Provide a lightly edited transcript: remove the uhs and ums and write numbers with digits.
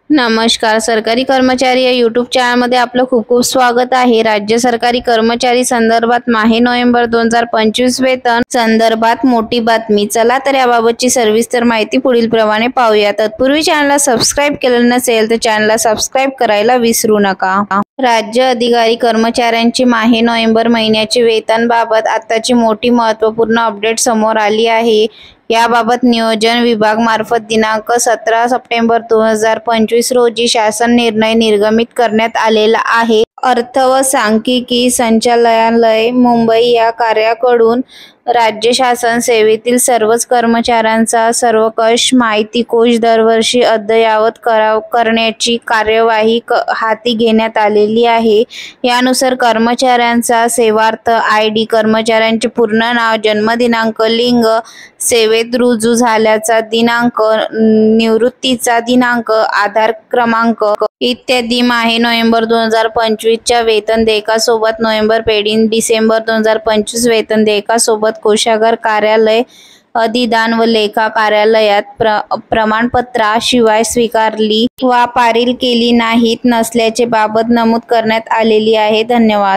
नमस्कार. सरकारी कर्मचारी या यूट्यूब चॅनलमध्ये आपलं खूप खूप स्वागत आहे. राज्य सरकारी कर्मचारी संदर्भात माहे नोव्हेंबर 2025 वेतन संदर्भात मोठी बातमी. चला तर याबाबतची सविस्तर माहिती पुढील प्रमाणे पाहूया. तत्पूर्वी चॅनलला सबस्क्राईब केलेलं नसेल तर चॅनलला सबस्क्राईब करायला विसरू नका. राज्य अधिकारी कर्मचाऱ्यांची माहे नोव्हेंबर महिन्याचे वेतन बाबत आताची मोठी महत्त्वपूर्ण अपडेट समोर आली आहे. याबाबत नियोजन विभाग मार्फत दिनांक 17 सप्टेंबर 2025 रोजी शासन निर्णय निर्गमित करण्यात आलेला आहे. अर्थ व सांख्यिकी संचालनालय मुंबई या कार्याकडून राज्य शासन सेवेतील सर्वच कर्मचाऱ्यांचा सर्वकष माहिती कोश दरवर्षी अद्ययावत करण्याची कार्यवाही हाती घेण्यात आलेली आहे. यानुसार कर्मचाऱ्यांचा सेवार्थ ID, कर्मचाऱ्यांचे पूर्ण नाव, जन्मदिनांक, लिंग, सेवेत रुजू झाल्याचा दिनांक, निवृत्तीचा दिनांक, आधार क्रमांक इत्यादी माहे नोव्हेंबर 2025 च्या वेतन देयकासोबत नोव्हेंबर पेंडिंग डिसेंबर 2025 वेतन देयकासोबत कोषागार कार्यालय अधिदान व लेखा कार्यालयात प्रमाणपत्राशिवाय स्वीकारली वा पारील केली नाहीत नसल्याचे बाबत नमूद करण्यात आलेली आहे. धन्यवाद.